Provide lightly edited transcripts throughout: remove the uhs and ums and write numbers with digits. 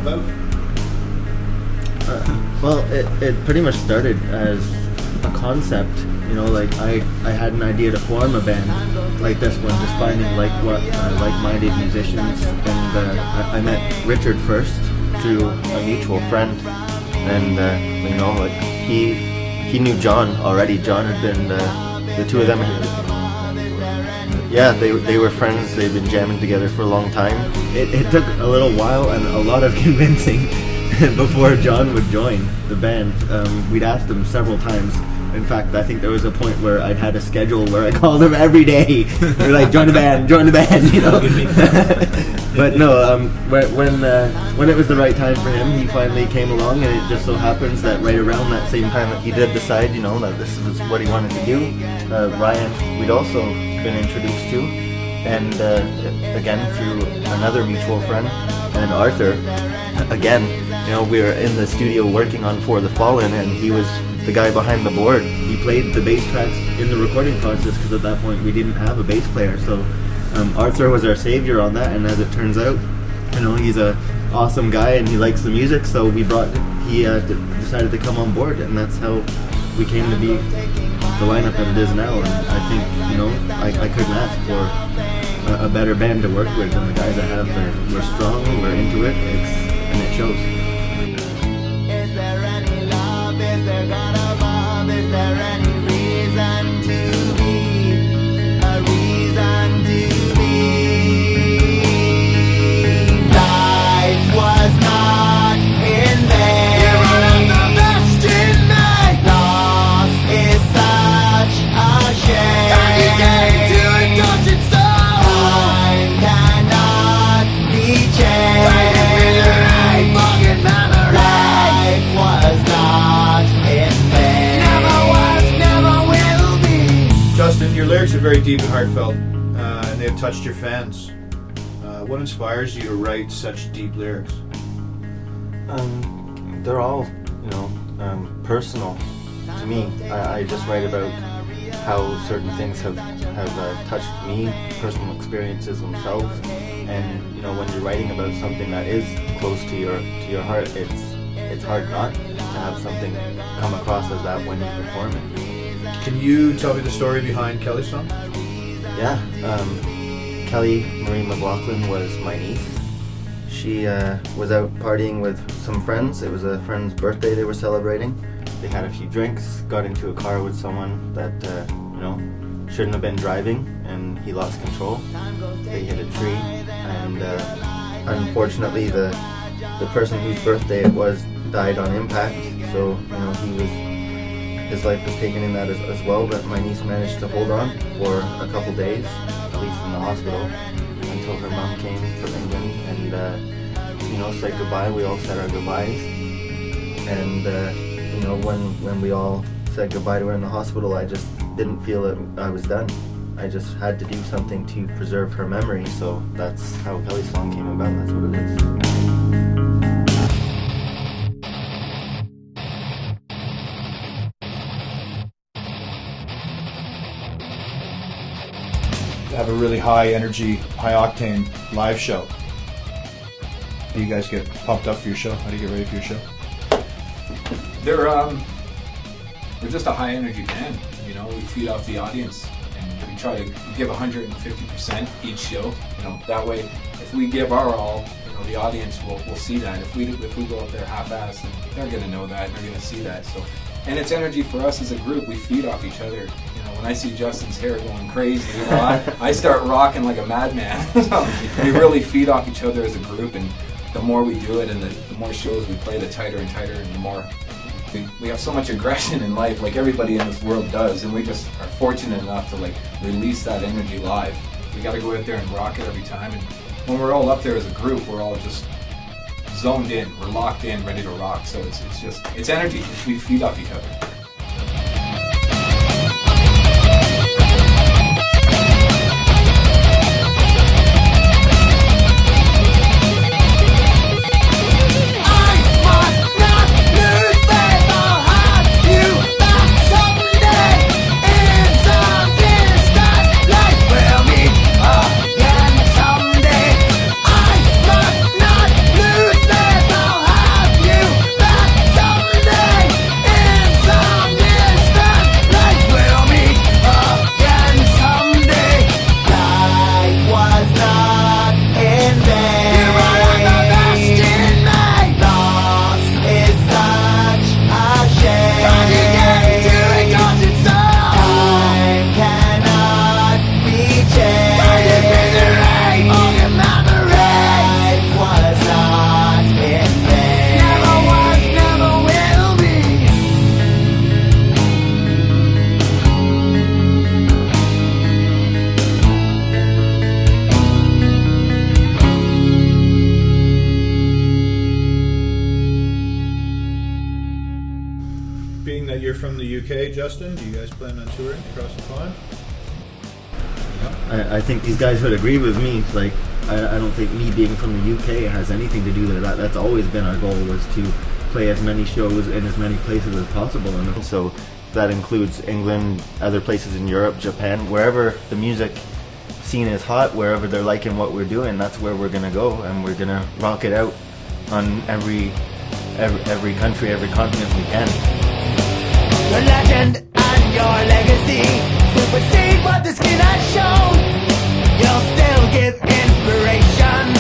about? Well, it pretty much started as a concept. You know, like I had an idea to form a band like this one, just finding like-minded musicians, and I met Richard first through a mutual friend, and you know, like he knew John already. John had been the two of them. Yeah, they were friends. They've been jamming together for a long time. It took a little while and a lot of convincing before John would join the band. We'd asked him several times. In fact, I think there was a point where I'd had a schedule where I called him every day. We're like, join the band, you know. But no, when it was the right time for him, he finally came along, and it just so happens that right around that same time that he did decide, you know, that this is what he wanted to do. Ryan, we'd also been introduced to, and again through another mutual friend, and Arthur. Again, you know, we were in the studio working on For the Fallen, and he was the guy behind the board. He played the bass tracks in the recording process, because at that point we didn't have a bass player. So Arthur was our savior on that, and as it turns out, you know, he's a awesome guy and he likes the music. So he decided to come on board, and that's how we came to be the lineup that it is now. And I think, you know, I couldn't ask for a better band to work with than the guys I have. We're strong, we're into it, and it shows. Is there any love? Is there God above? Is there any reason to be? A reason to be? Life was not in vain. You are the best in me. Loss is such a shame. Time you came to indulge in soul. Time cannot be changed. Justin, your lyrics are very deep and heartfelt, and they have touched your fans. What inspires you to write such deep lyrics? They're all, you know, personal to me. I just write about how certain things have touched me, personal experiences themselves, and you know, when you're writing about something that is close to your heart, it's hard not to have something come across as that when you perform it. Can you tell me the story behind Kelly's song? Yeah, Kelly Marie McLaughlin was my niece. She was out partying with some friends. It was a friend's birthday they were celebrating. They had a few drinks, got into a car with someone that you know, shouldn't have been driving, and he lost control. They hit a tree, and unfortunately the person whose birthday it was died on impact. So, you know, his life was taken in that as well, but my niece managed to hold on for a couple days, at least in the hospital, until her mom came from England and, you know, said goodbye. We all said our goodbyes, and, you know, when we all said goodbye to her in the hospital, I just didn't feel that I was done. I just had to do something to preserve her memory, so that's how Kelly's song came about. That's what it is. Have a really high energy, high octane live show. Do you guys get pumped up for your show? How do you get ready for your show? We're just a high energy band, you know. We feed off the audience, and we try to give 150% each show. You know, that way, if we give our all, you know, the audience will see that. If we go up there half-assed, they're gonna know that, and they're gonna see that. So, and it's energy for us as a group. We feed off each other. You know, when I see Justin's hair going crazy, you know, I start rocking like a madman. So we really feed off each other as a group, and the more we do it, and the more shows we play, the tighter and tighter, and the more we have so much aggression in life, like everybody in this world does, and we just are fortunate enough to like release that energy live. We got to go out there and rock it every time, and when we're all up there as a group, we're all just zoned in, we're locked in, ready to rock. So it's energy. We feed off each other. Again someday, I must not lose faith. from the UK, Justin. Do you guys plan on touring across the pond? I think these guys would agree with me. Like, I don't think me being from the UK has anything to do with that. That's always been our goal, was to play as many shows in as many places as possible. And so that includes England, other places in Europe, Japan, wherever the music scene is hot, wherever they're liking what we're doing, that's where we're gonna go, and we're gonna rock it out on every country, every continent we can. Your legend and your legacy supersede what the skin has shown. You'll still give inspiration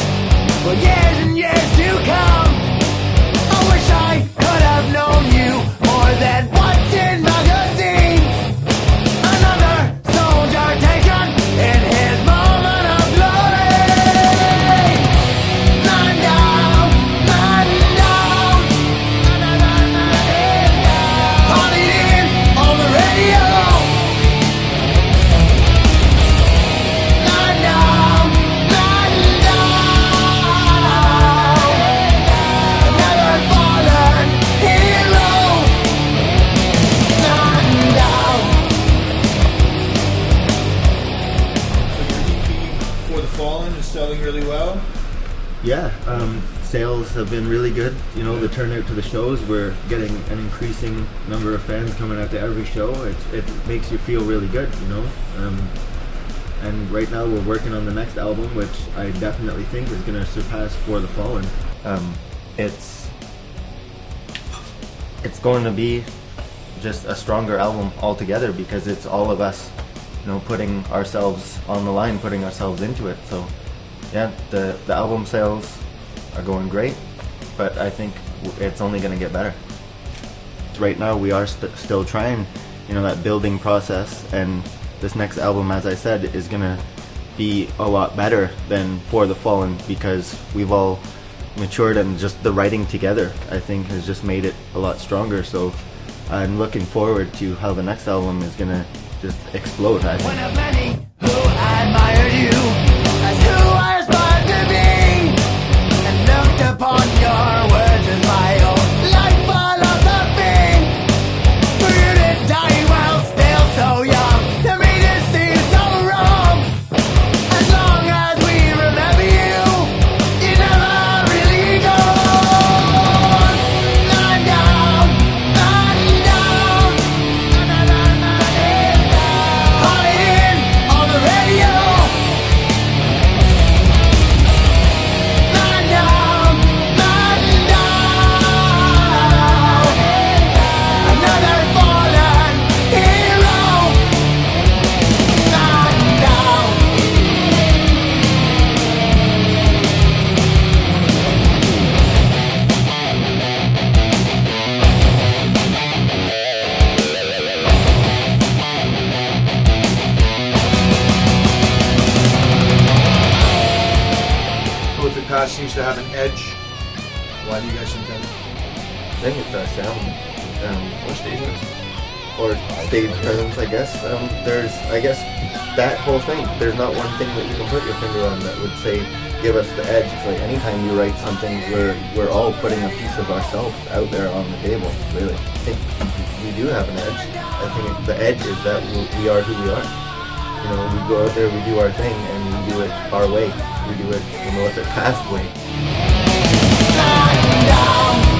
for years and years to come. I wish I could have known you more than what's in magazines. Another soldier taken in his moment of glory. Man down, man down. Calling in on the radio. Man down, man down. Another fallen hero. Man down. So your EP For the Fallen is selling really well. Yeah, sales have been really good. You know, the turnout to the shows, we're getting an increasing number of fans coming out to every show. It makes you feel really good, you know. And right now we're working on the next album, which I definitely think is going to surpass For the Fallen. It's going to be just a stronger album altogether, because it's all of us, you know, putting ourselves on the line, putting ourselves into it. So yeah, the album sales are going great, but I think it's only going to get better. Right now we are still trying, you know, that building process, and this next album, as I said, is going to be a lot better than For the Fallen, because we've all matured, and just the writing together, I think, has just made it a lot stronger. So I'm looking forward to how the next album is going to just explode, I think. One of many who admired you as who I aspired to be, and looked upon your words as my own life philosophy. For you to die while still so young, to me this seems so wrong. As long as we remember you, you never really gone. Man down, man down. Calling in on the radio. Man down, man down. Another fallen hero. Man down. Malefic Past seems to have an edge. Why do you guys think that? I think it's our sound, or stage presence, I guess. I guess that whole thing, there's not one thing that you can put your finger on that would say, give us the edge. It's like anytime you write something, we're all putting a piece of ourselves out there on the table, really. I think we do have an edge. I think the edge is that we are who we are. You know, we go out there, we do our thing, and we do it our way. We do it the Malefic Past way. Man down.